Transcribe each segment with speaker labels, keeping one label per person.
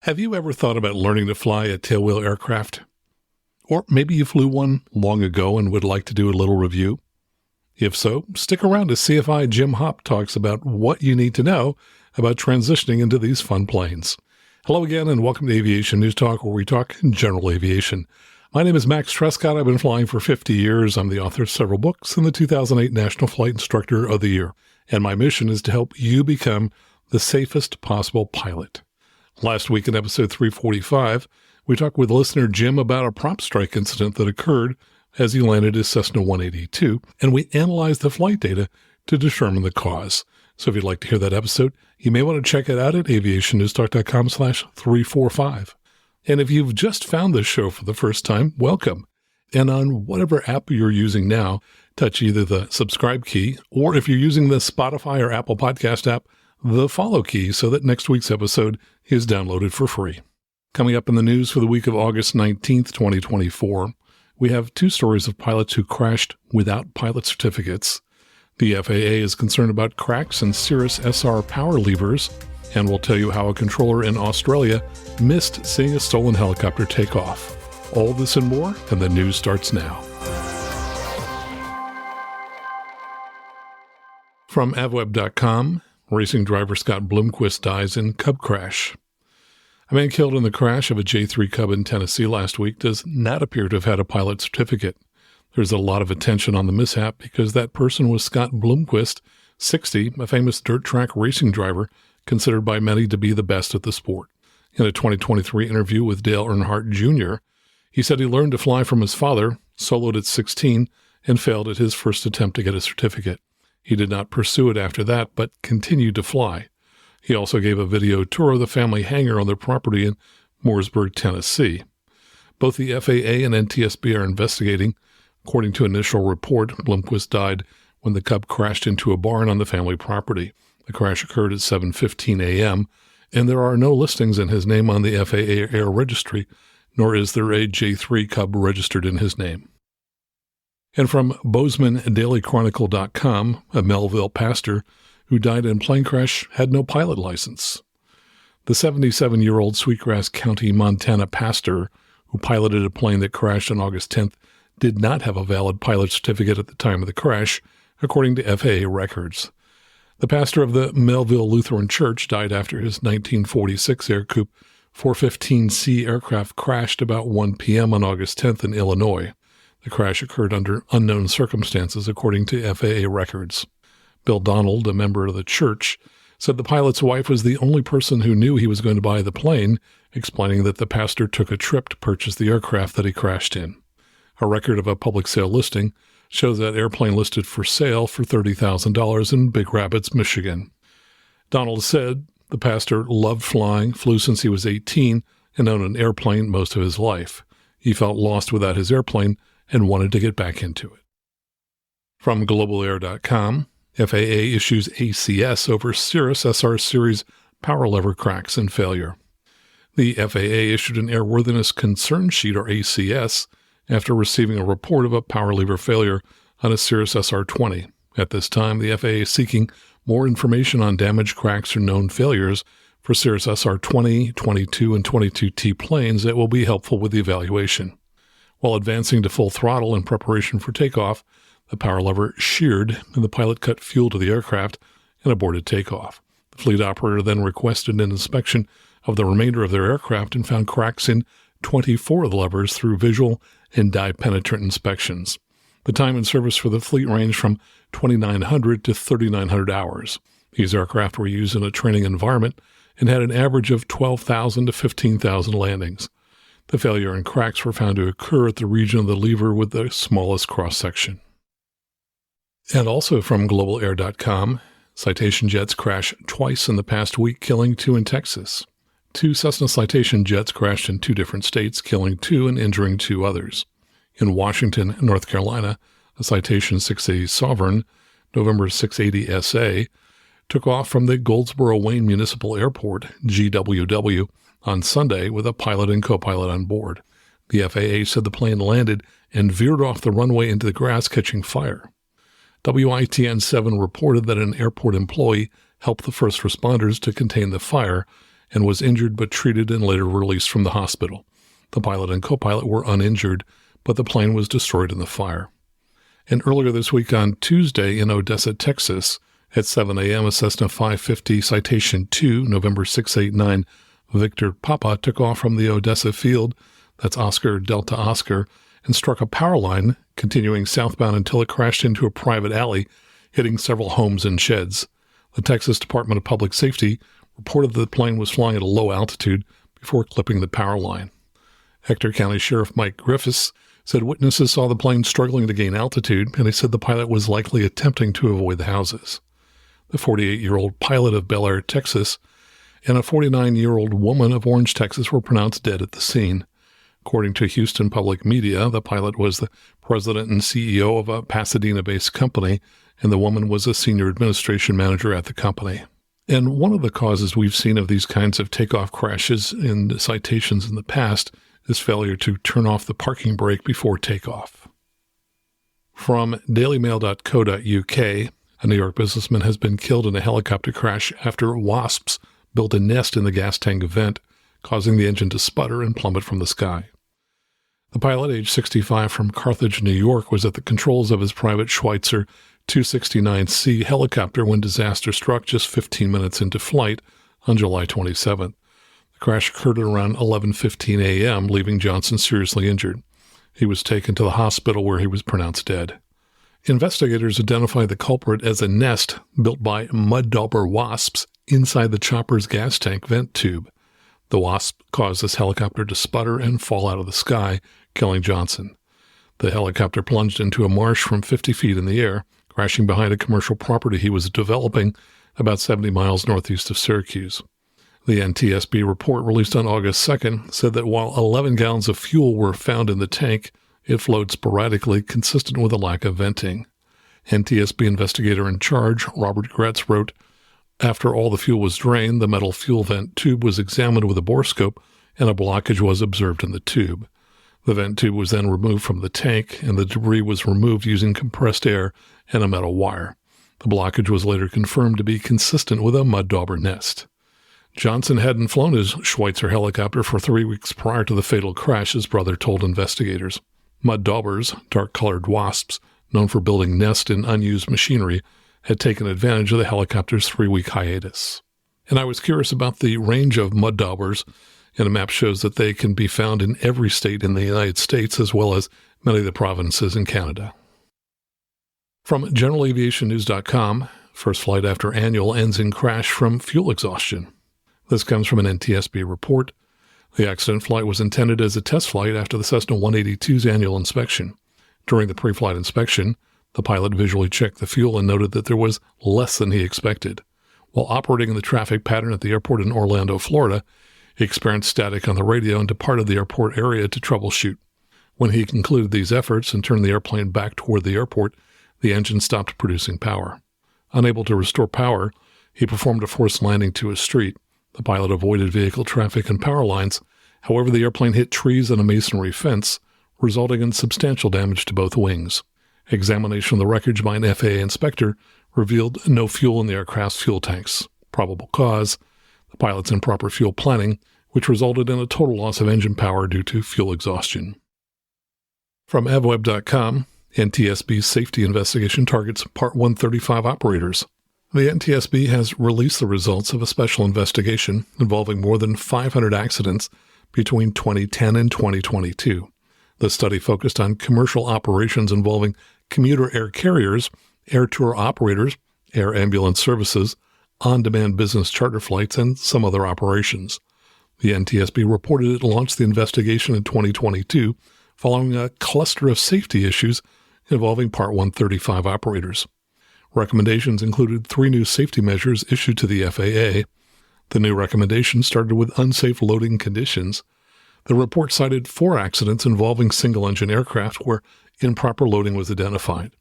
Speaker 1: Have you ever thought about learning to fly a tailwheel aircraft? Or maybe you flew one long ago and would like to do a little review? If so, stick around as CFI Jim Hopp talks about what you need to know about transitioning into these fun planes. Hello again and welcome to Aviation News Talk, where we talk general aviation. My name is Max Trescott. I've been flying for 50 years. I'm the author of several books and the 2008 National Flight Instructor of the Year. And my mission is to help you become the safest possible pilot. Last week in episode 345, we talked with listener Jim about a prop strike incident that occurred as he landed his Cessna 182, and we analyzed the flight data to determine the cause. So if you'd like to hear that episode, you may want to check it out at aviationnewstalk.com/345. And if you've just found this show for the first time, welcome. And on whatever app you're using now, touch either the subscribe key, or if you're using the Spotify or Apple Podcast app, the follow key, so that next week's episode is downloaded for free. Coming up in the news for the week of August 19th, 2024, we have two stories of pilots who crashed without pilot certificates. The FAA is concerned about cracks in Cirrus SR power levers, and we'll tell you how a controller in Australia missed seeing a stolen helicopter take off. All this and more, and the news starts now. From avweb.com, racing driver Scott Bloomquist dies in Cub crash. A man killed in the crash of a J3 Cub in Tennessee last week does not appear to have had a pilot certificate. There's a lot of attention on the mishap because that person was Scott Bloomquist, 60, a famous dirt track racing driver, considered by many to be the best at the sport. In a 2023 interview with Dale Earnhardt Jr., he said he learned to fly from his father, soloed at 16, and failed at his first attempt to get a certificate. He did not pursue it after that, but continued to fly. He also gave a video tour of the family hangar on their property in Mooresburg, Tennessee. Both the FAA and NTSB are investigating. According to initial report, Bloomquist died when the Cub crashed into a barn on the family property. The crash occurred at 7:15 a.m., and there are no listings in his name on the FAA Air Registry, nor is there a J3 Cub registered in his name. And from BozemanDailyChronicle.com, a Melville pastor who died in a plane crash had no pilot license. The 77-year-old Sweetgrass County, Montana pastor who piloted a plane that crashed on August 10th did not have a valid pilot certificate at the time of the crash, according to FAA records. The pastor of the Melville Lutheran Church died after his 1946 Aircoupe 415C aircraft crashed about 1 p.m. on August 10th in Illinois. The crash occurred under unknown circumstances, according to FAA records. Bill Donald, a member of the church, said the pilot's wife was the only person who knew he was going to buy the plane, explaining that the pastor took a trip to purchase the aircraft that he crashed in. A record of a public sale listing shows that airplane listed for sale for $30,000 in Big Rapids, Michigan. Donald said the pastor loved flying, flew since he was 18, and owned an airplane most of his life. He felt lost without his airplane and wanted to get back into it. From globalair.com, FAA issues ACS over Cirrus SR series power lever cracks and failure. The FAA issued an airworthiness concern sheet, or ACS, after receiving a report of a power lever failure on a Cirrus SR-20. At this time, the FAA is seeking more information on damaged cracks or known failures for Cirrus SR-20, 22, and 22T planes that will be helpful with the evaluation. While advancing to full throttle in preparation for takeoff, the power lever sheared and the pilot cut fuel to the aircraft and aborted takeoff. The fleet operator then requested an inspection of the remainder of their aircraft and found cracks in 24 of the levers through visual and dye-penetrant inspections. The time in service for the fleet ranged from 2,900 to 3,900 hours. These aircraft were used in a training environment and had an average of 12,000 to 15,000 landings. The failure and cracks were found to occur at the region of the lever with the smallest cross-section. And also from globalair.com, Citation jets crashed twice in the past week, killing 2 in Texas. 2 Cessna Citation jets crashed in 2 different states, killing 2 and injuring 2 others. In Washington, North Carolina, a Citation 680 Sovereign, November 680 SA, took off from the Goldsboro Wayne Municipal Airport, GWW, on Sunday with a pilot and co-pilot on board. The FAA said the plane landed and veered off the runway into the grass, catching fire. WITN-7 reported that an airport employee helped the first responders to contain the fire and was injured but treated and later released from the hospital. The pilot and co-pilot were uninjured, but the plane was destroyed in the fire. And earlier this week on Tuesday in Odessa, Texas, at 7 a.m., a Cessna 550 Citation 2, November 689, Victor Papa took off from the Odessa field, that's Oscar Delta Oscar, and struck a power line, continuing southbound until it crashed into a private alley, hitting several homes and sheds. The Texas Department of Public Safety reported that the plane was flying at a low altitude before clipping the power line. Hector County Sheriff Mike Griffiths said witnesses saw the plane struggling to gain altitude, and he said the pilot was likely attempting to avoid the houses. The 48-year-old pilot of Bel Air, Texas, and a 49-year-old woman of Orange, Texas, were pronounced dead at the scene. According to Houston Public Media, the pilot was the president and CEO of a Pasadena-based company, and the woman was a senior administration manager at the company. And one of the causes we've seen of these kinds of takeoff crashes in citations in the past is failure to turn off the parking brake before takeoff. From dailymail.co.uk, a New York businessman has been killed in a helicopter crash after wasps built a nest in the gas tank vent, causing the engine to sputter and plummet from the sky. The pilot, age 65, from Carthage, New York, was at the controls of his private Schweitzer 269C helicopter when disaster struck just 15 minutes into flight on July 27th. The crash occurred at around 11:15 a.m., leaving Johnson seriously injured. He was taken to the hospital where he was pronounced dead. Investigators identified the culprit as a nest built by mud dauber wasps inside the chopper's gas tank vent tube. The wasp caused this helicopter to sputter and fall out of the sky, killing Johnson. The helicopter plunged into a marsh from 50 feet in the air, crashing behind a commercial property he was developing about 70 miles northeast of Syracuse. The NTSB report released on August 2nd said that while 11 gallons of fuel were found in the tank, it flowed sporadically, consistent with a lack of venting. NTSB investigator in charge, Robert Gretz, wrote, "After all the fuel was drained, the metal fuel vent tube was examined with a borescope, and a blockage was observed in the tube. The vent tube was then removed from the tank, and the debris was removed using compressed air and a metal wire. The blockage was later confirmed to be consistent with a mud dauber nest." Johnson hadn't flown his Schweitzer helicopter for 3 weeks prior to the fatal crash, his brother told investigators. Mud daubers, dark-colored wasps, known for building nests in unused machinery, had taken advantage of the helicopter's 3-week hiatus. And I was curious about the range of mud daubers, and a map shows that they can be found in every state in the United States as well as many of the provinces in Canada. From GeneralAviationNews.com, first flight after annual ends in crash from fuel exhaustion. This comes from an NTSB report. The accident flight was intended as a test flight after the Cessna 182's annual inspection. During the pre-flight inspection, the pilot visually checked the fuel and noted that there was less than he expected. While operating in the traffic pattern at the airport in Orlando, Florida, he experienced static on the radio and departed the airport area to troubleshoot. When he concluded these efforts and turned the airplane back toward the airport, the engine stopped producing power. Unable to restore power, he performed a forced landing to a street. The pilot avoided vehicle traffic and power lines. However, the airplane hit trees and a masonry fence, resulting in substantial damage to both wings. Examination of the wreckage by an FAA inspector revealed no fuel in the aircraft's fuel tanks. Probable cause: the pilot's improper fuel planning, which resulted in a total loss of engine power due to fuel exhaustion. From avweb.com, NTSB's safety investigation targets Part 135 operators. The NTSB has released the results of a special investigation involving more than 500 accidents between 2010 and 2022. The study focused on commercial operations involving commuter air carriers, air tour operators, air ambulance services, on-demand business charter flights, and some other operations. The NTSB reported it launched the investigation in 2022 following a cluster of safety issues involving Part 135 operators. Recommendations included 3 new safety measures issued to the FAA. The new recommendations started with unsafe loading conditions. The report cited 4 accidents involving single-engine aircraft where improper loading was identified.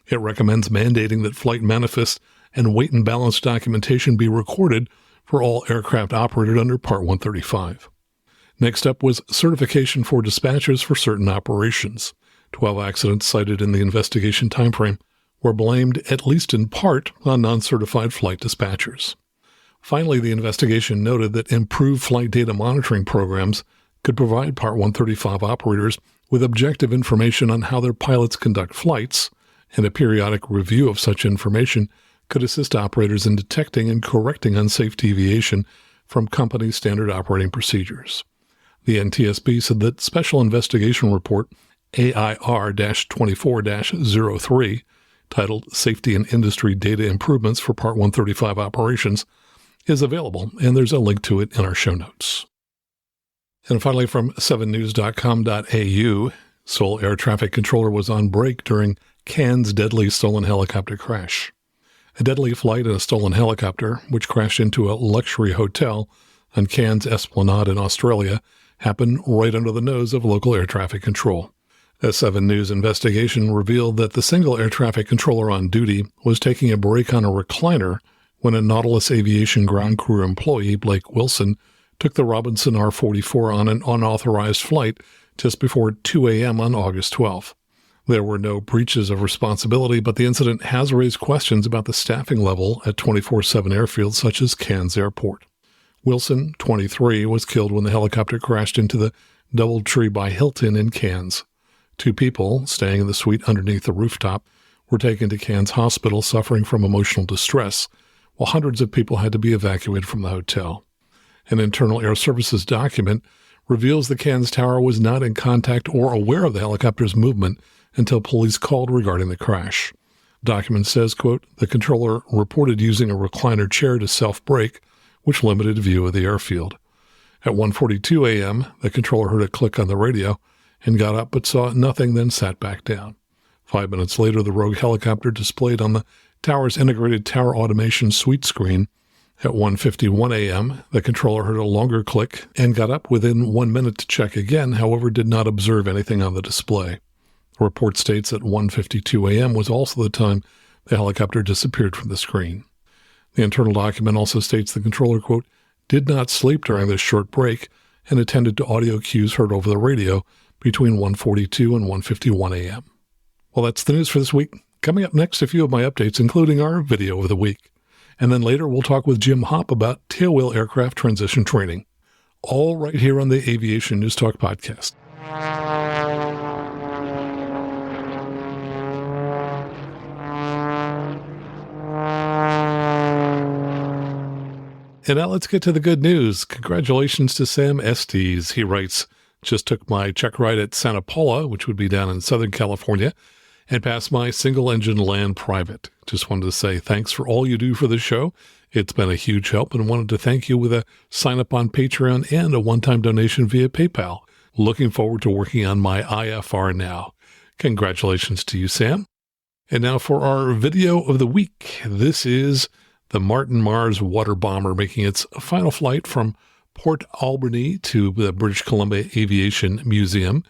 Speaker 1: It recommends mandating that flight manifest and weight and balance documentation be recorded for all aircraft operated under Part 135. Next up was certification for dispatchers for certain operations. 12 accidents cited in the investigation timeframe were blamed, at least in part, on non-certified flight dispatchers. Finally, the investigation noted that improved flight data monitoring programs could provide Part 135 operators with objective information on how their pilots conduct flights, and a periodic review of such information could assist operators in detecting and correcting unsafe deviation from company standard operating procedures. The NTSB said that Special Investigation Report AIR-24-03, titled Safety and Industry Data Improvements for Part 135 Operations, is available, and there's a link to it in our show notes. And finally, from 7news.com.au, Seoul Air Traffic Controller was on break during Cannes' deadly stolen helicopter crash. A deadly flight in a stolen helicopter, which crashed into a luxury hotel on Cannes Esplanade in Australia, happened right under the nose of local air traffic control. A 7 News investigation revealed that the single air traffic controller on duty was taking a break on a recliner when a Nautilus Aviation ground crew employee, Blake Wilson, took the Robinson R-44 on an unauthorized flight just before 2 a.m. on August 12th. There were no breaches of responsibility, but the incident has raised questions about the staffing level at 24/7 airfields such as Cannes Airport. Wilson, 23, was killed when the helicopter crashed into the DoubleTree by Hilton in Cannes. 2 people, staying in the suite underneath the rooftop, were taken to Cannes Hospital suffering from emotional distress, while hundreds of people had to be evacuated from the hotel. An internal air services document reveals the Cannes tower was not in contact or aware of the helicopter's movement until police called regarding the crash. The document says, quote, the controller reported using a recliner chair to self-brake, which limited view of the airfield. At 1:42 a.m., the controller heard a click on the radio and got up but saw nothing, then sat back down. 5 minutes later, the rogue helicopter displayed on the tower's integrated tower automation suite screen. At 1:51 a.m., the controller heard a longer click and got up within 1 minute to check again, however did not observe anything on the display. The report states that 1:52 a.m. was also the time the helicopter disappeared from the screen. The internal document also states the controller, quote, did not sleep during this short break and attended to audio cues heard over the radio between 1:42 and 1:51 a.m. Well, that's the news for this week. Coming up next, a few of my updates, including our video of the week. And then later, we'll talk with Jim Hopp about tailwheel aircraft transition training. All right here on the Aviation News Talk podcast. And now let's get to the good news. Congratulations to Sam Estes. He writes, just took my check ride at Santa Paula, which would be down in Southern California, and passed my single-engine land private. Just wanted to say thanks for all you do for the show. It's been a huge help, and wanted to thank you with a sign-up on Patreon and a one-time donation via PayPal. Looking forward to working on my IFR now. Congratulations to you, Sam. And now for our video of the week. This is the Martin Mars water bomber making its final flight from Port Alberni to the British Columbia Aviation Museum,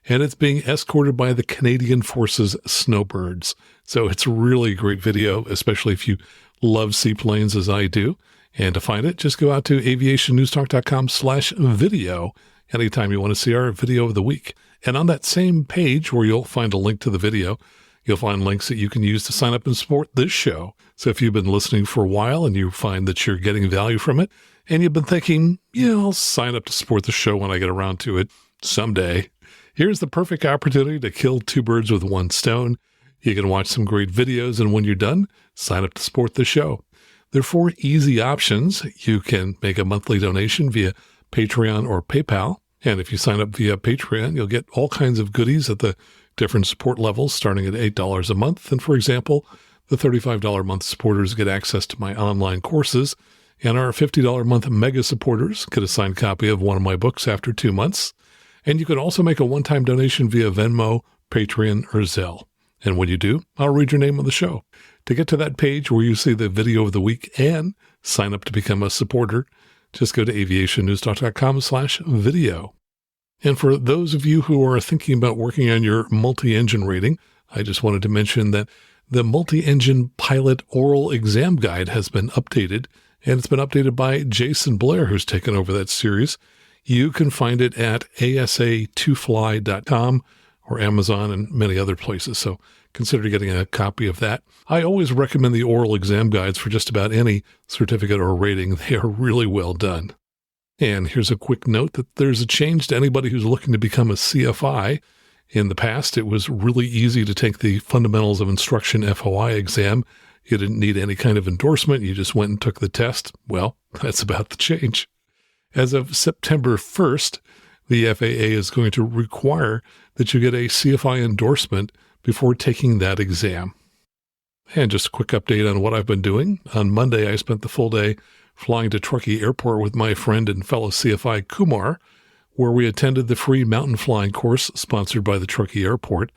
Speaker 1: and it's being escorted by the Canadian Forces Snowbirds. So it's a really great video, especially if you love seaplanes as I do. And to find it, just go out to aviationnewstalk.com/video anytime you want to see our video of the week. And on that same page where you'll find a link to the video, you'll find links that you can use to sign up and support this show. So if you've been listening for a while and you find that you're getting value from it, and you've been thinking, I'll sign up to support the show when I get around to it someday, here's the perfect opportunity to kill 2 birds with 1 stone. You can watch some great videos, and when you're done, sign up to support the show. There are 4 easy options. You can make a monthly donation via Patreon or PayPal. And if you sign up via Patreon, you'll get all kinds of goodies at the different support levels, starting at $8 a month. And for example, the $35 a month supporters get access to my online courses, and our $50 a month mega supporters get a signed copy of one of my books after 2 months. And you can also make a one-time donation via Venmo, Patreon, or Zelle. And when you do, I'll read your name on the show. To get to that page where you see the video of the week and sign up to become a supporter, just go to aviationnewstalk.com/video. And for those of you who are thinking about working on your multi-engine rating, I just wanted to mention that the multi-engine pilot oral exam guide has been updated, and it's been updated by Jason Blair, who's taken over that series. You can find it at asa2fly.com or Amazon and many other places. So consider getting a copy of that. I always recommend the oral exam guides for just about any certificate or rating. They are really well done. And here's a quick note that there's a change to anybody who's looking to become a CFI. In the past, it was really easy to take the Fundamentals of Instruction FOI exam. You didn't need any kind of endorsement. You just went and took the test. Well, that's about to change. As of September 1st, the FAA is going to require that you get a CFI endorsement before taking that exam. And just a quick update on what I've been doing. On Monday, I spent the full day flying to Truckee Airport with my friend and fellow CFI Kumar, where we attended the free mountain flying course sponsored by the Truckee Airport.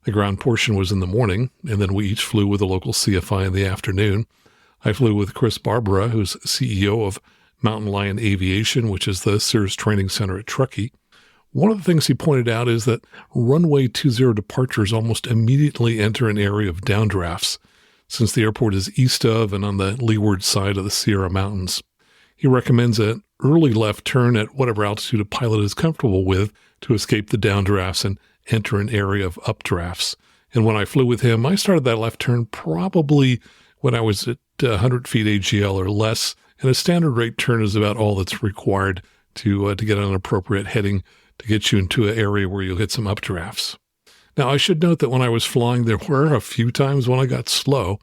Speaker 1: The ground portion was in the morning, and then we each flew with a local CFI in the afternoon. I flew with Chris Barbara, who's CEO of Mountain Lion Aviation, which is the Cirrus Training Center at Truckee. One of the things he pointed out is that runway 20 departures almost immediately enter an area of downdrafts, since the airport is east of and on the leeward side of the Sierra Mountains. He recommends an early left turn at whatever altitude a pilot is comfortable with to escape the downdrafts and enter an area of updrafts. And when I flew with him, I started that left turn probably when I was at 100 feet AGL or less, and a standard rate turn is about all that's required to get an appropriate heading to get you into an area where you'll hit some updrafts. Now, I should note that when I was flying, there were a few times when I got slow.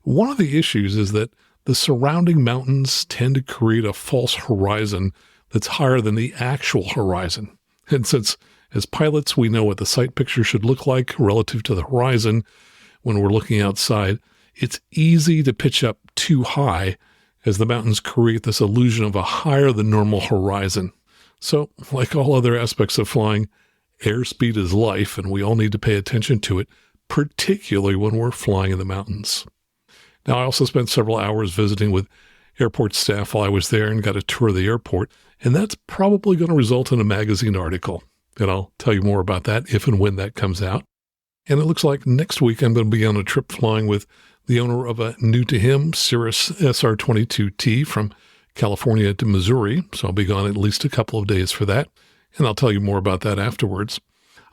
Speaker 1: One of the issues is that the surrounding mountains tend to create a false horizon that's higher than the actual horizon. And since as pilots, we know what the sight picture should look like relative to the horizon when we're looking outside, it's easy to pitch up too high as the mountains create this illusion of a higher than normal horizon. So, like all other aspects of flying, airspeed is life, and we all need to pay attention to it, particularly when we're flying in the mountains. Now, I also spent several hours visiting with airport staff while I was there and got a tour of the airport, and that's probably going to result in a magazine article, and I'll tell you more about that if and when that comes out. And it looks like next week I'm going to be on a trip flying with the owner of a new-to-him Cirrus SR-22T from California to Missouri, so I'll be gone at least a couple of days for that, and I'll tell you more about that afterwards.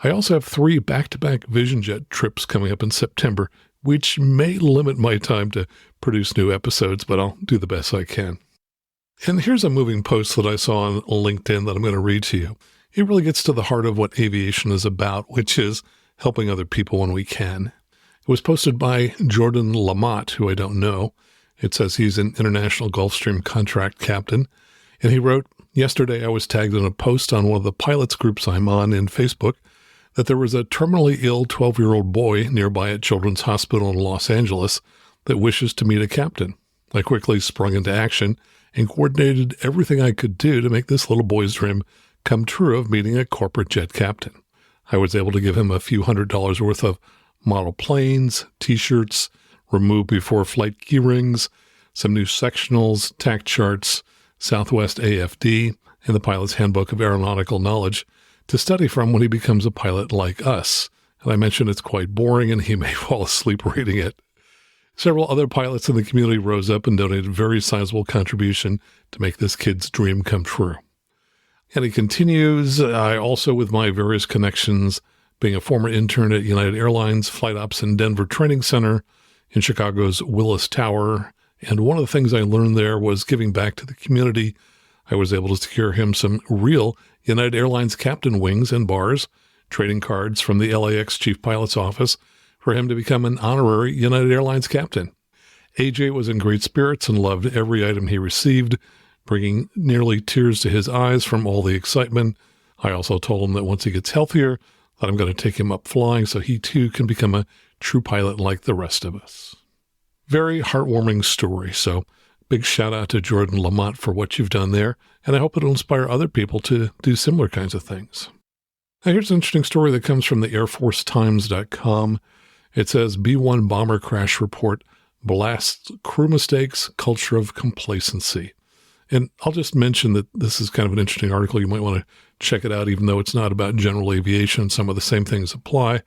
Speaker 1: I also have 3 back-to-back VisionJet trips coming up in September, which may limit my time to produce new episodes, but I'll do the best I can. And here's a moving post that I saw on LinkedIn that I'm going to read to you. It really gets to the heart of what aviation is about, which is helping other people when we can. It was posted by Jordan Lamott, who I don't know. It says he's an international Gulfstream contract captain. And he wrote, "Yesterday I was tagged in a post on one of the pilots groups I'm on in Facebook that there was a terminally ill 12-year-old boy nearby at Children's Hospital in Los Angeles that wishes to meet a captain. I quickly sprung into action and coordinated everything I could do to make this little boy's dream come true of meeting a corporate jet captain. I was able to give him a few $100s worth of model planes, T-shirts, remove before flight key rings, some new sectionals, tack charts, Southwest AFD, and the Pilot's Handbook of Aeronautical Knowledge to study from when he becomes a pilot like us. And I mentioned it's quite boring and he may fall asleep reading it." Several other pilots in the community rose up and donated a very sizable contribution to make this kid's dream come true. And he continues, "I also, with my various connections, being a former intern at United Airlines Flight Ops in Denver Training Center, in Chicago's Willis Tower, and one of the things I learned there was giving back to the community. I was able to secure him some real United Airlines captain wings and bars, trading cards from the LAX Chief Pilot's office for him to become an honorary United Airlines captain. AJ was in great spirits and loved every item he received, bringing nearly tears to his eyes from all the excitement. I also told him that once he gets healthier, that I'm going to take him up flying so he too can become a true pilot like the rest of us." Very heartwarming story. So big shout out to Jordan Lamott for what you've done there. And I hope it'll inspire other people to do similar kinds of things. Now here's an interesting story that comes from the AirForceTimes.com. It says B-1 bomber crash report blasts crew mistakes, culture of complacency. And I'll just mention that this is kind of an interesting article. You might want to check it out, even though it's not about general aviation. Some of the same things apply.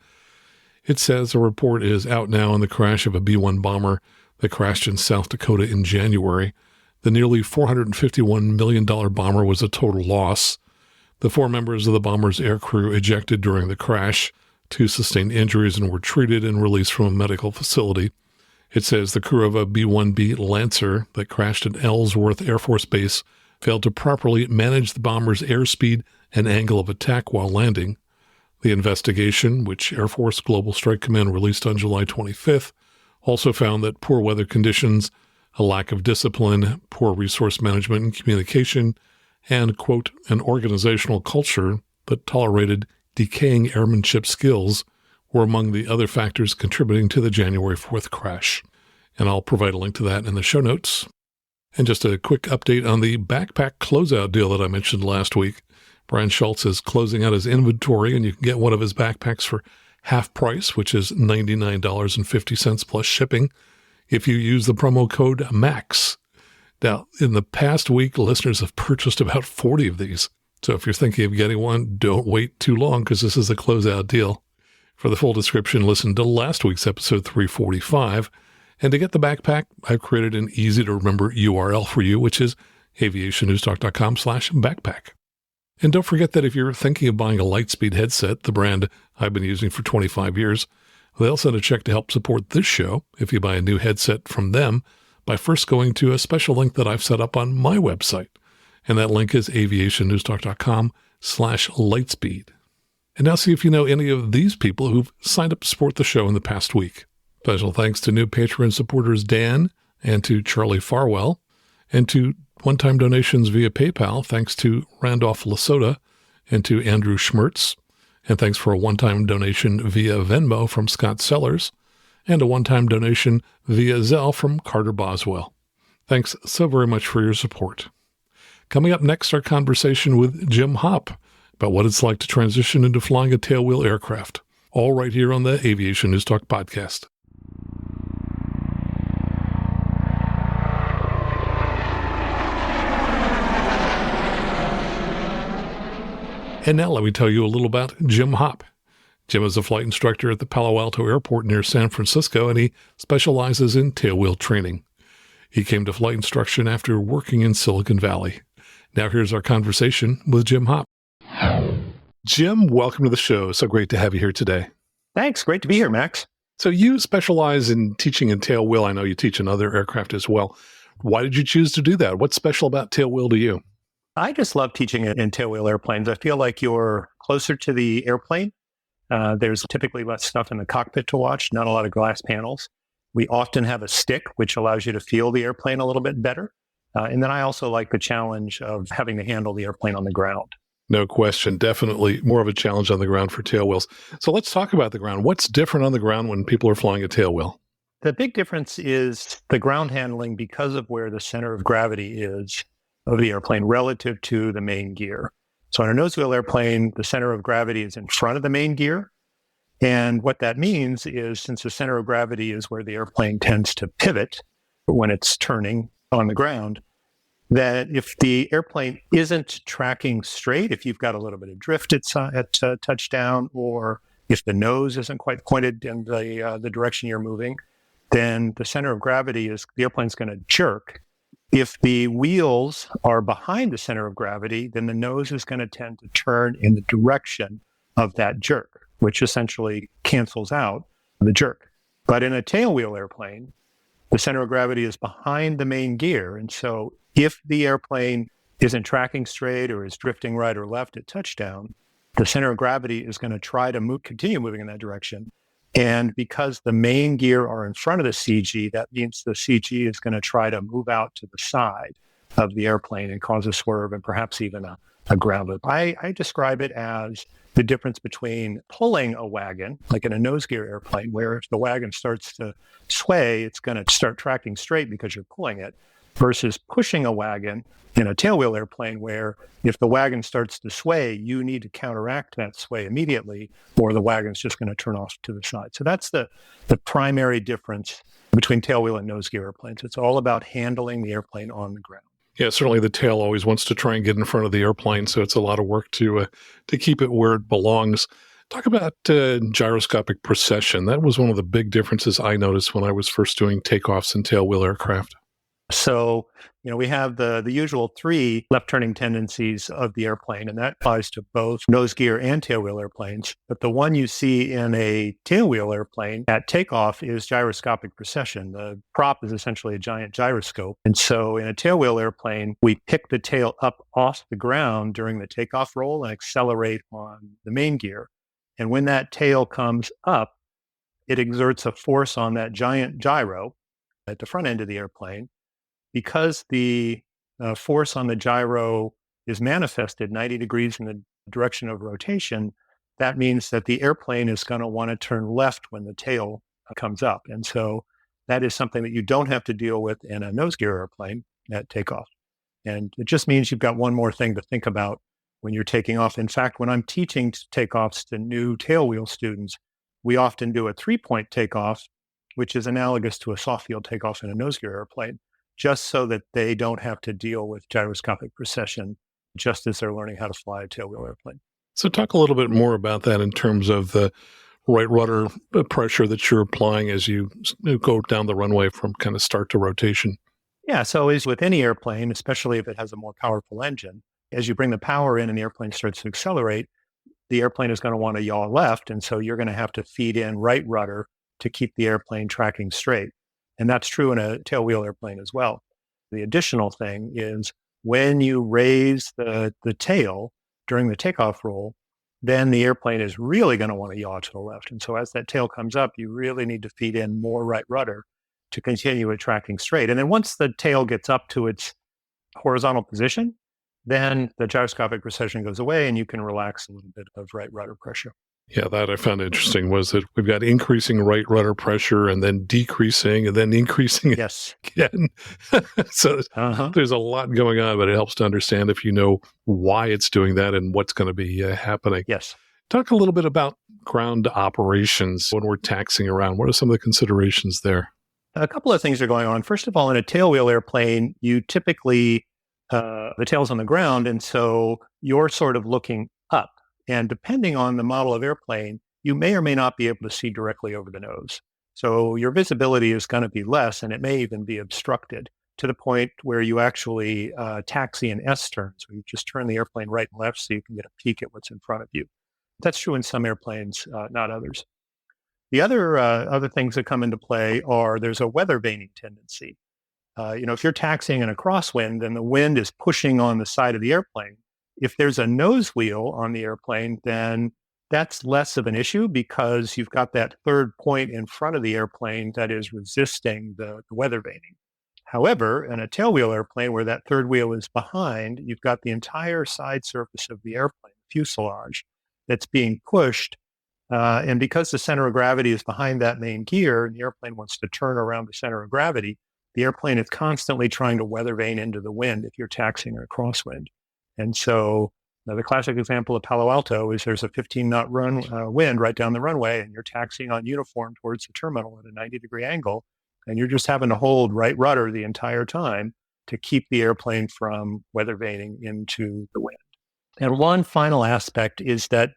Speaker 1: It says a report is out now on the crash of a B-1 bomber that crashed in South Dakota in January. The nearly $451 million bomber was a total loss. The 4 members of the bomber's aircrew ejected during the crash. Two sustained injuries and were treated and released from a medical facility. It says the crew of a B-1B Lancer that crashed at Ellsworth Air Force Base failed to properly manage the bomber's airspeed and angle of attack while landing. The investigation, which Air Force Global Strike Command released on July 25th, also found that poor weather conditions, a lack of discipline, poor resource management and communication, and, quote, an organizational culture that tolerated decaying airmanship skills were among the other factors contributing to the January 4th crash. And I'll provide a link to that in the show notes. And just a quick update on the backpack closeout deal that I mentioned last week. Brian Schultz is closing out his inventory, and you can get one of his backpacks for half price, which is $99.50 plus shipping, if you use the promo code MAX. Now, in the past week, listeners have purchased about 40 of these. So if you're thinking of getting one, don't wait too long because this is a closeout deal. For the full description, listen to last week's episode 345. And to get the backpack, I've created an easy-to-remember URL for you, which is aviationnewstalk.com/backpack. And don't forget that if you're thinking of buying a Lightspeed headset, the brand I've been using for 25 years, they'll send a check to help support this show if you buy a new headset from them by first going to a special link that I've set up on my website. And that link is aviationnewstalk.com/Lightspeed. And now see if you know any of these people who've signed up to support the show in the past week. Special thanks to new Patreon supporters Dan and to Charlie Farwell, and to one-time donations via PayPal, thanks to Randolph Lasota and to Andrew Schmertz, and thanks for a one-time donation via Venmo from Scott Sellers, and a one-time donation via Zelle from Carter Boswell. Thanks so very much for your support. Coming up next, our conversation with Jim Hopp about what it's like to transition into flying a tailwheel aircraft, all right here on the Aviation News Talk podcast. And now let me tell you a little about Jim Hopp. Jim is a flight instructor at the Palo Alto Airport near San Francisco, and he specializes in tailwheel training. He came to flight instruction after working in Silicon Valley. Now here's our conversation with Jim Hopp. Jim, welcome to the show. So great to have you here today.
Speaker 2: Thanks. Great to be here, Max.
Speaker 1: So you specialize in teaching in tailwheel. I know you teach in other aircraft as well. Why did you choose to do that? What's special about tailwheel to you?
Speaker 2: I just love teaching in tailwheel airplanes. I feel like you're closer to the airplane. There's typically less stuff in the cockpit to watch, not a lot of glass panels. We often have a stick, which allows you to feel the airplane a little bit better. And then I also like the challenge of having to handle the airplane on the ground.
Speaker 1: No question. Definitely more of a challenge on the ground for tailwheels. So let's talk about the ground. What's different on the ground when people are flying a tailwheel?
Speaker 2: The big difference is the ground handling because of where the center of gravity is of the airplane relative to the main gear. So on a nose wheel airplane, the center of gravity is in front of the main gear. And what that means is since the center of gravity is where the airplane tends to pivot when it's turning on the ground, that if the airplane isn't tracking straight, if you've got a little bit of drift at touchdown, or if the nose isn't quite pointed in the direction you're moving, then the center of gravity is the airplane's going to jerk. If the wheels are behind the center of gravity, then the nose is going to tend to turn in the direction of that jerk, which essentially cancels out the jerk. But in a tailwheel airplane, the center of gravity is behind the main gear. And so if the airplane isn't tracking straight or is drifting right or left at touchdown, the center of gravity is going to try to continue moving in that direction. And because the main gear are in front of the CG, that means the CG is going to try to move out to the side of the airplane and cause a swerve and perhaps even a ground loop. I describe it as the difference between pulling a wagon, like in a nose gear airplane, where if the wagon starts to sway, it's going to start tracking straight because you're pulling it, versus pushing a wagon in a tailwheel airplane where if the wagon starts to sway, you need to counteract that sway immediately or the wagon's just going to turn off to the side. So that's the primary difference between tailwheel and nose gear airplanes. It's all about handling the airplane on the ground.
Speaker 1: Yeah, certainly the tail always wants to try and get in front of the airplane, so it's a lot of work to keep it where it belongs. Talk about gyroscopic precession. That was one of the big differences I noticed when I was first doing takeoffs in tailwheel aircraft.
Speaker 2: So, we have the usual three left turning tendencies of the airplane, and that applies to both nose gear and tailwheel airplanes. But the one you see in a tailwheel airplane at takeoff is gyroscopic precession. The prop is essentially a giant gyroscope. And so in a tailwheel airplane, we pick the tail up off the ground during the takeoff roll and accelerate on the main gear. And when that tail comes up, it exerts a force on that giant gyro at the front end of the airplane. Because the force on the gyro is manifested 90 degrees in the direction of rotation, that means that the airplane is going to want to turn left when the tail comes up. And so that is something that you don't have to deal with in a nose gear airplane at takeoff. And it just means you've got one more thing to think about when you're taking off. In fact, when I'm teaching takeoffs to new tailwheel students, we often do a 3-point takeoff, which is analogous to a soft field takeoff in a nose gear airplane, just so that they don't have to deal with gyroscopic precession just as they're learning how to fly a tailwheel airplane.
Speaker 1: So talk a little bit more about that in terms of the right rudder pressure that you're applying as you go down the runway from kind of start to rotation.
Speaker 2: Yeah, so as with any airplane, especially if it has a more powerful engine, as you bring the power in and the airplane starts to accelerate, the airplane is going to want to yaw left. And so you're going to have to feed in right rudder to keep the airplane tracking straight. And that's true in a tailwheel airplane as well. The additional thing is when you raise the tail during the takeoff roll, then the airplane is really going to want to yaw to the left. And so as that tail comes up, you really need to feed in more right rudder to continue it tracking straight. And then once the tail gets up to its horizontal position, then the gyroscopic precession goes away and you can relax a little bit of right rudder pressure.
Speaker 1: Yeah, that I found interesting was that we've got increasing right rudder pressure and then decreasing and then increasing
Speaker 2: Yes.
Speaker 1: again. So there's a lot going on, but it helps to understand if you know why it's doing that and what's going to be happening.
Speaker 2: Yes.
Speaker 1: Talk a little bit about ground operations when we're taxiing around. What are some of the considerations there?
Speaker 2: A couple of things are going on. First of all, in a tailwheel airplane, you typically, the tail's on the ground, and so you're sort of looking up. And depending on the model of airplane, you may or may not be able to see directly over the nose. So your visibility is going to be less, and it may even be obstructed to the point where you actually taxi in S turns, where you just turn the airplane right and left so you can get a peek at what's in front of you. That's true in some airplanes, not others. The other things that come into play are there's a weather vaning tendency. If you're taxiing in a crosswind and the wind is pushing on the side of the airplane, if there's a nose wheel on the airplane, then that's less of an issue because you've got that third point in front of the airplane that is resisting the weather vaning. However, in a tailwheel airplane where that third wheel is behind, you've got the entire side surface of the airplane, fuselage, that's being pushed. And because the center of gravity is behind that main gear and the airplane wants to turn around the center of gravity, the airplane is constantly trying to weather vane into the wind if you're taxiing in a crosswind. And so the classic example of Palo Alto is there's a 15-knot wind right down the runway, and you're taxiing on uniform towards the terminal at a 90-degree angle, and you're just having to hold right rudder the entire time to keep the airplane from weather vaning into the wind. And one final aspect is that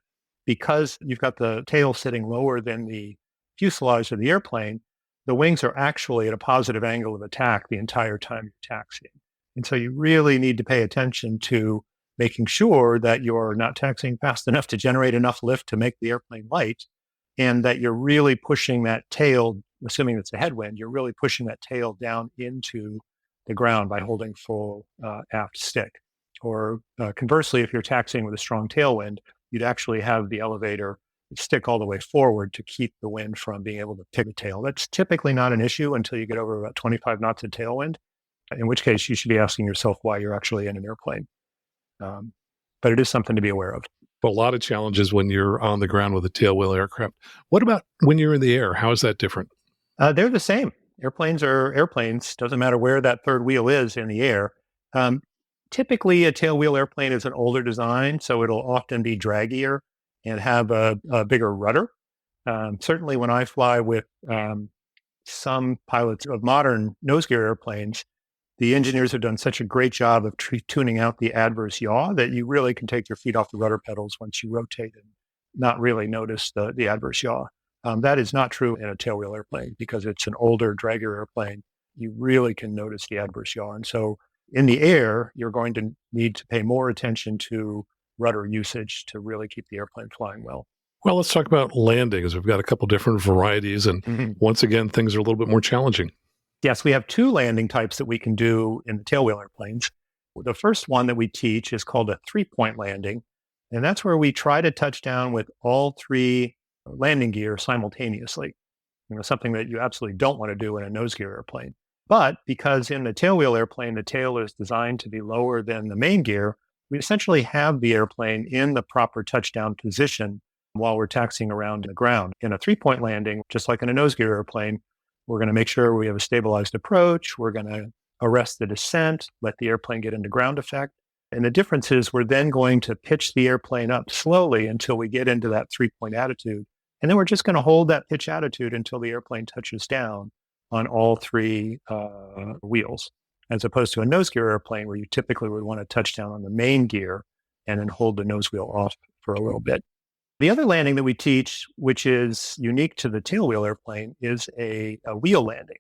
Speaker 2: because you've got the tail sitting lower than the fuselage of the airplane, the wings are actually at a positive angle of attack the entire time you're taxiing. And so you really need to pay attention to making sure that you're not taxiing fast enough to generate enough lift to make the airplane light, and that you're really pushing that tail, assuming it's a headwind, you're really pushing that tail down into the ground by holding full aft stick. Or conversely, if you're taxiing with a strong tailwind, you'd actually have the elevator stick all the way forward to keep the wind from being able to pick the tail. That's typically not an issue until you get over about 25 knots of tailwind, in which case you should be asking yourself why you're actually in an airplane. But it is something to be aware of.
Speaker 1: Well, a lot of challenges when you're on the ground with a tailwheel aircraft. What about when you're in the air? How is that different?
Speaker 2: They're the same. Airplanes are airplanes. Doesn't matter where that third wheel is in the air. Typically, a tailwheel airplane is an older design, so it'll often be draggier and have a bigger rudder. Certainly, when I fly with some pilots of modern nose gear airplanes, the engineers have done such a great job of tuning out the adverse yaw that you really can take your feet off the rudder pedals once you rotate and not really notice the adverse yaw. That is not true in a tailwheel airplane because it's an older, draggier airplane. you really can notice the adverse yaw. And so in the air, you're going to need to pay more attention to rudder usage to really keep the airplane flying well.
Speaker 1: Well, let's talk about landings. We've got a couple different varieties, and once again, things are a little bit more challenging.
Speaker 2: Yes, we have two landing types that we can do in the tailwheel airplanes. The first one that we teach is called a three-point landing, and that's where we try to touch down with all three landing gear simultaneously. Something that you absolutely don't want to do in a nose gear airplane. But because in the tailwheel airplane, the tail is designed to be lower than the main gear, we essentially have the airplane in the proper touchdown position while we're taxiing around the ground. In a three-point landing, just like in a nose gear airplane, we're going to make sure we have a stabilized approach. We're going to arrest the descent, let the airplane get into ground effect. And the difference is we're then going to pitch the airplane up slowly until we get into that three-point attitude. And then we're just going to hold that pitch attitude until the airplane touches down on all three wheels, as opposed to a nose gear airplane where you typically would want to touch down on the main gear and then hold the nose wheel off for a little bit. The other landing that we teach, which is unique to the tailwheel airplane, is a wheel landing.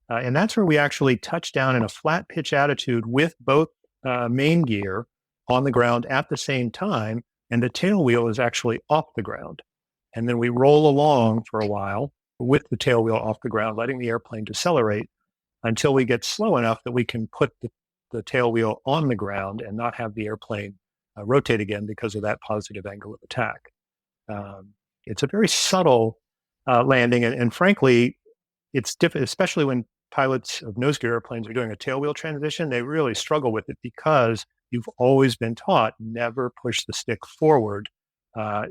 Speaker 2: And that's where we actually touch down in a flat pitch attitude with both main gear on the ground at the same time, and the tail wheel is actually off the ground. And then we roll along for a while with the tail wheel off the ground, letting the airplane decelerate until we get slow enough that we can put the tail wheel on the ground and not have the airplane rotate again because of that positive angle of attack. It's a very subtle landing, and frankly, it's different, especially when pilots of nose gear airplanes are doing a tail wheel transition. They really struggle with it because you've always been taught never push the stick forward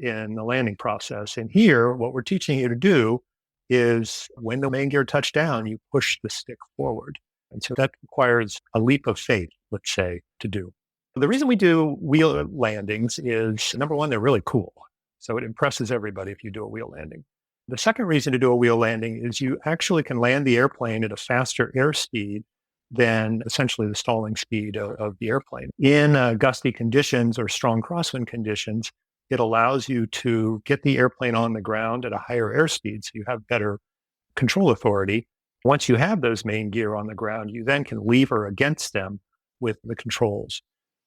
Speaker 2: in the landing process. And here, what we're teaching you to do is when the main gear touch down, you push the stick forward. And so that requires a leap of faith, let's say, to do. The reason we do wheel landings is, number one, they're really cool. So it impresses everybody if you do a wheel landing. The second reason to do a wheel landing is you actually can land the airplane at a faster airspeed than essentially the stalling speed of the airplane. In gusty conditions or strong crosswind conditions, it allows you to get the airplane on the ground at a higher airspeed, so you have better control authority. Once you have those main gear on the ground, you then can lever against them with the controls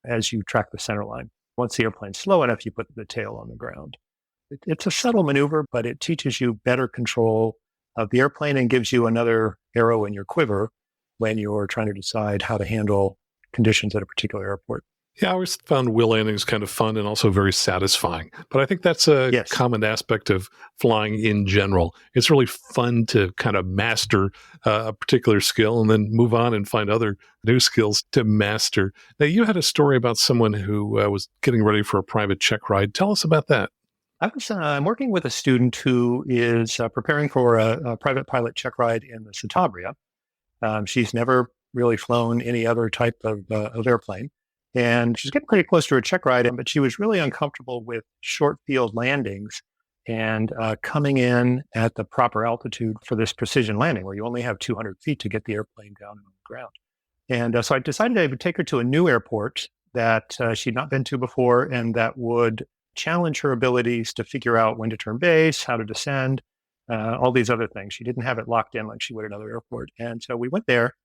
Speaker 2: as you track the center line. Once the airplane's slow enough, you put the tail on the ground. It's a subtle maneuver, but it teaches you better control of the airplane and gives you another arrow in your quiver when you're trying to decide how to handle conditions at a particular airport.
Speaker 1: Yeah, I always found wheel landings kind of fun and also very satisfying. But I think that's a common aspect of flying in general. It's really fun to kind of master a particular skill and then move on and find other new skills to master. Now, you had a story about someone who was getting ready for a private check ride. Tell us about that.
Speaker 2: I'm working with a student who is preparing for a private pilot check ride in the Cantabria. She's never really flown any other type of airplane. And she's getting pretty close to her check ride, but she was really uncomfortable with short field landings and coming in at the proper altitude for this precision landing where you only have 200 feet to get the airplane down on the ground. And so I decided I would take her to a new airport that she'd not been to before and that would challenge her abilities to figure out when to turn base, how to descend, all these other things. She didn't have it locked in like she would at another airport. And so we went there,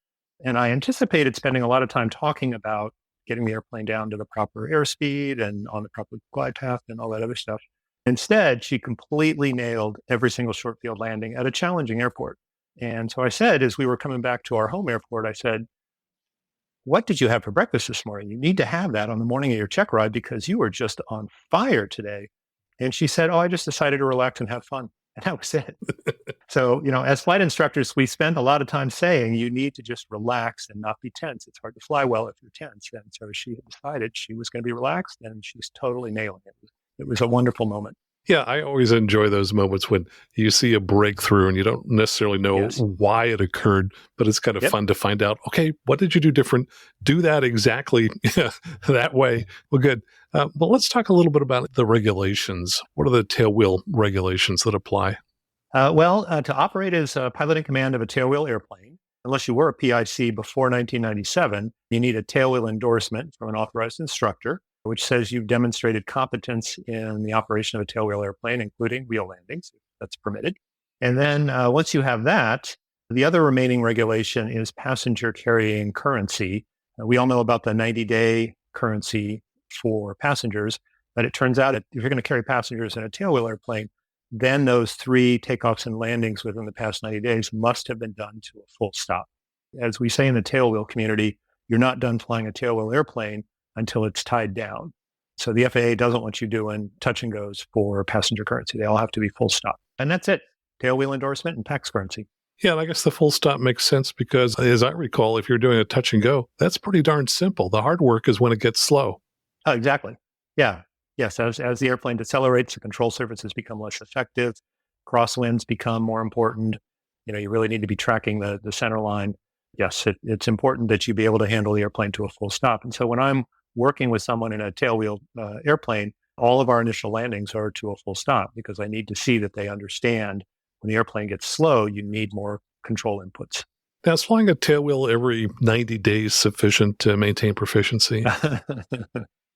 Speaker 2: and I anticipated spending a lot of time talking about getting the airplane down to the proper airspeed and on the proper glide path and all that other stuff. Instead, she completely nailed every single short field landing at a challenging airport. And so I said, as we were coming back to our home airport, I said, "What did you have for breakfast this morning? You need to have that on the morning of your check ride because you were just on fire today." And she said, "Oh, I just decided to relax and have fun." And that was it. So, as flight instructors, we spend a lot of time saying you need to just relax and not be tense. It's hard to fly well if you're tense. And so she decided she was going to be relaxed, and she's totally nailing it. It was a wonderful moment.
Speaker 1: Yeah, I always enjoy those moments when you see a breakthrough and you don't necessarily know why it occurred, but it's kind of fun to find out, okay, what did you do different? Do that exactly that way. Well, good. But let's talk a little bit about the regulations. What are the tailwheel regulations that apply?
Speaker 2: To operate as a pilot in command of a tailwheel airplane, unless you were a PIC before 1997, you need a tailwheel endorsement from an authorized instructor, which says you've demonstrated competence in the operation of a tailwheel airplane, including wheel landings, if that's permitted. And then once you have that, The other remaining regulation is passenger carrying currency. We all know about the 90-day currency for passengers, but it turns out if you're going to carry passengers in a tailwheel airplane, then those 3 takeoffs and landings within the past 90 days must have been done to a full stop. As we say in the tailwheel community, you're not done flying a tailwheel airplane until it's tied down. So the FAA doesn't want you doing touch and goes for passenger currency. They all have to be full stop. And that's it. Tailwheel endorsement and PAX currency.
Speaker 1: Yeah, and I guess the full stop makes sense because, as I recall, if you're doing a touch and go, that's pretty darn simple. The hard work is when it gets slow.
Speaker 2: Oh, exactly. Yeah. Yes. As the airplane decelerates, the control surfaces become less effective. Crosswinds become more important. You really need to be tracking the center line. Yes, it's important that you be able to handle the airplane to a full stop. And so when I'm working with someone in a tailwheel airplane, all of our initial landings are to a full stop because I need to see that they understand when the airplane gets slow, you need more control inputs.
Speaker 1: Now, is flying a tailwheel every 90 days sufficient to maintain proficiency?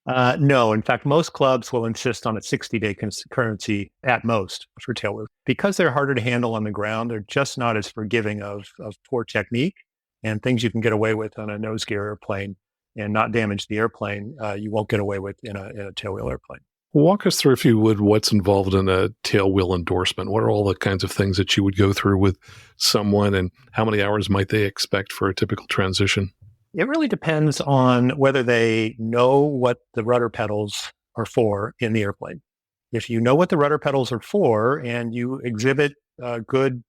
Speaker 2: No. In fact, most clubs will insist on a 60-day currency at most for tailwheels. Because they're harder to handle on the ground, they're just not as forgiving of poor technique and things you can get away with on a nose gear airplane and not damage the airplane, you won't get away with in a tailwheel airplane.
Speaker 1: Walk us through, if you would, what's involved in a tailwheel endorsement. What are all the kinds of things that you would go through with someone, and how many hours might they expect for a typical transition?
Speaker 2: It really depends on whether they know what the rudder pedals are for in the airplane. If you know what the rudder pedals are for and you exhibit good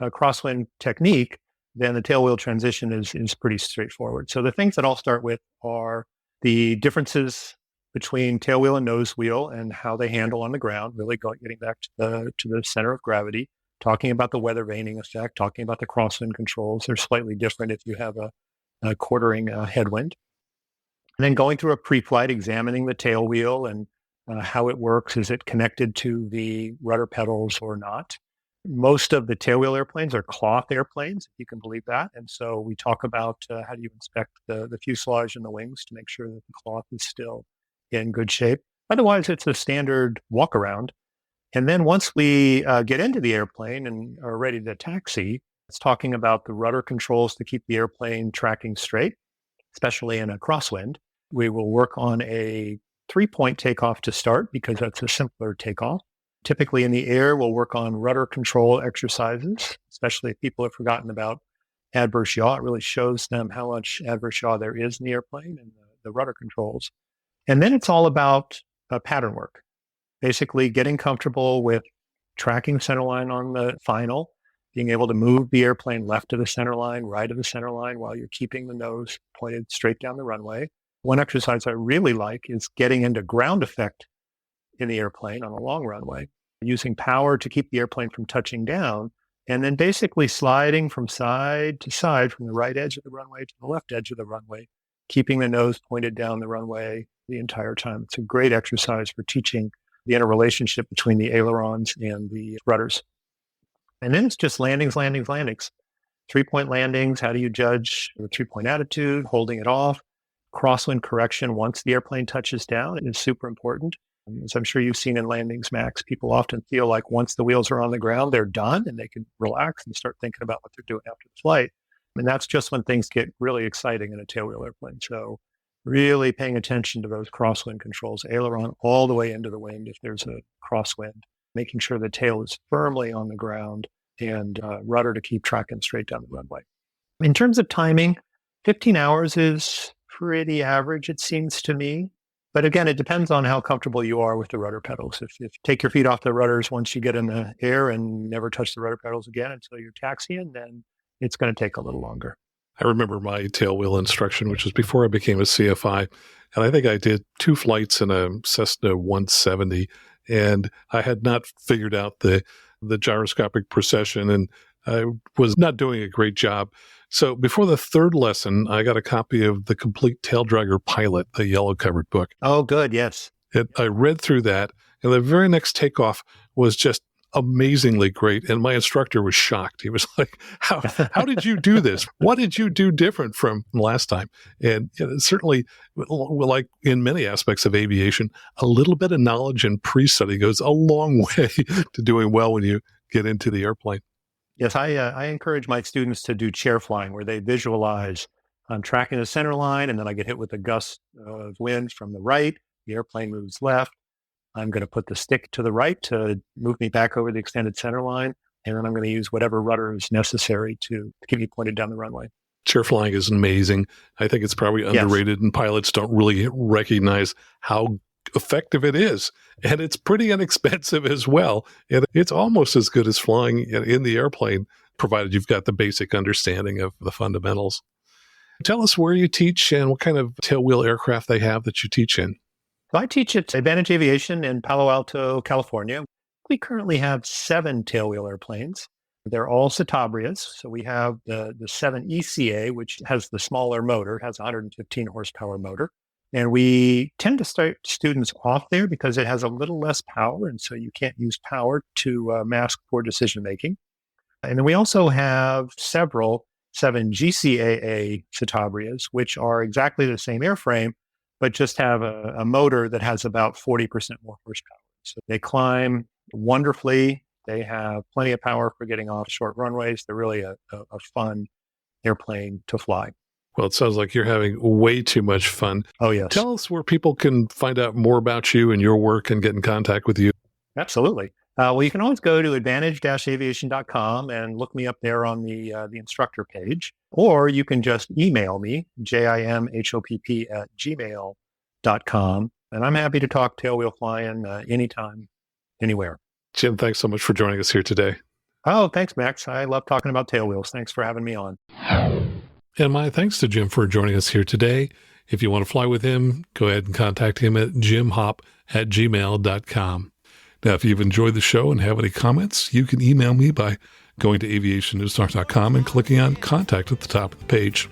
Speaker 2: crosswind technique, then the tailwheel transition is pretty straightforward. So the things that I'll start with are the differences between tailwheel and nose wheel and how they handle on the ground, really getting back to the center of gravity, talking about the weather vaning effect, talking about the crosswind controls. They're slightly different if you have a quartering headwind. And then going through a pre-flight, examining the tailwheel and how it works. Is it connected to the rudder pedals or not? Most of the tailwheel airplanes are cloth airplanes, if you can believe that. And so we talk about how do you inspect the fuselage and the wings to make sure that the cloth is still in good shape. Otherwise, it's a standard walk around. And then once we get into the airplane and are ready to taxi, it's talking about the rudder controls to keep the airplane tracking straight, especially in a crosswind. We will work on a 3-point takeoff to start because that's a simpler takeoff. Typically in the air, we'll work on rudder control exercises, especially if people have forgotten about adverse yaw. It really shows them how much adverse yaw there is in the airplane and the rudder controls. And then it's all about pattern work, basically getting comfortable with tracking center line on the final, being able to move the airplane left of the center line, right of the center line while you're keeping the nose pointed straight down the runway. One exercise I really like is getting into ground effect in the airplane on a long runway, using power to keep the airplane from touching down, and then basically sliding from side to side from the right edge of the runway to the left edge of the runway, keeping the nose pointed down the runway the entire time. It's a great exercise for teaching the interrelationship between the ailerons and the rudders. And then it's just landings. 3-point landings, how do you judge the 3-point attitude, holding it off? Crosswind correction once the airplane touches down is super important. As I'm sure you've seen in landings, Max, people often feel like once the wheels are on the ground, they're done and they can relax and start thinking about what they're doing after the flight. And that's just when things get really exciting in a tailwheel airplane. So really paying attention to those crosswind controls, aileron all the way into the wind if there's a crosswind, making sure the tail is firmly on the ground, and rudder to keep tracking straight down the runway. In terms of timing, 15 hours is pretty average, it seems to me. But again, it depends on how comfortable you are with the rudder pedals. If you take your feet off the rudders once you get in the air and never touch the rudder pedals again until you're taxiing, then it's going to take a little longer.
Speaker 1: I remember my tailwheel instruction, which was before I became a CFI. And I think I did 2 flights in a Cessna 170. And I had not figured out the gyroscopic precession, and I was not doing a great job. So before the 3rd lesson, I got a copy of The Complete Tail Dragger Pilot, the yellow-covered book.
Speaker 2: Oh, good, yes.
Speaker 1: I read through that, and the very next takeoff was just amazingly great. And my instructor was shocked. He was like, how did you do this? What did you do different from last time? And certainly, like in many aspects of aviation, a little bit of knowledge and pre-study goes a long way to doing well when you get into the airplane.
Speaker 2: Yes, I encourage my students to do chair flying, where they visualize I'm tracking the center line, and then I get hit with a gust of wind from the right. The airplane moves left. I'm going to put the stick to the right to move me back over the extended center line, and then I'm going to use whatever rudder is necessary to keep me pointed down the runway.
Speaker 1: Chair flying is amazing. I think it's probably underrated, and pilots don't really recognize how effective it is. And it's pretty inexpensive as well. And it's almost as good as flying in the airplane, provided you've got the basic understanding of the fundamentals. Tell us where you teach and what kind of tailwheel aircraft they have that you teach in.
Speaker 2: So I teach at Advantage Aviation in Palo Alto, California. We currently have 7 tailwheel airplanes. They're all Cetabrias. So we have the 7 ECA, which has the smaller motor, has a 115 horsepower motor. And we tend to start students off there because it has a little less power. And so you can't use power to mask poor decision making. And then we also have several 7 GCAA Cetabrias, which are exactly the same airframe, but just have a motor that has about 40% more horsepower. So they climb wonderfully. They have plenty of power for getting off short runways. They're really a fun airplane to fly.
Speaker 1: Well, it sounds like you're having way too much fun.
Speaker 2: Oh, yes.
Speaker 1: Tell us where people can find out more about you and your work and get in contact with you.
Speaker 2: Absolutely. Well, you can always go to advantage-aviation.com and look me up there on the instructor page, or you can just email me, jimhopp@gmail.com, and I'm happy to talk tailwheel flying anytime, anywhere.
Speaker 1: Jim, thanks so much for joining us here today.
Speaker 2: Oh, thanks, Max. I love talking about tailwheels. Thanks for having me on.
Speaker 1: And my thanks to Jim for joining us here today. If you want to fly with him, go ahead and contact him at jimhopp@gmail.com. Now, if you've enjoyed the show and have any comments, you can email me by going to aviationnewstalk.com and clicking on Contact at the top of the page.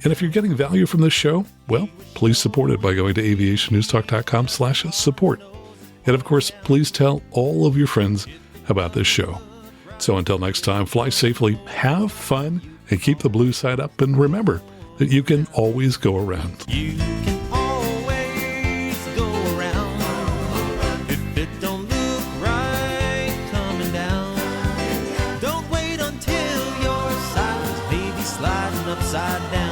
Speaker 1: And if you're getting value from this show, well, please support it by going to aviationnewstalk.com/support. And of course, please tell all of your friends about this show. So until next time, fly safely, have fun, and keep the blue side up. And remember that you can always go around.
Speaker 3: You can always go around. If it don't look right coming down, don't wait until your side's maybe sliding upside down.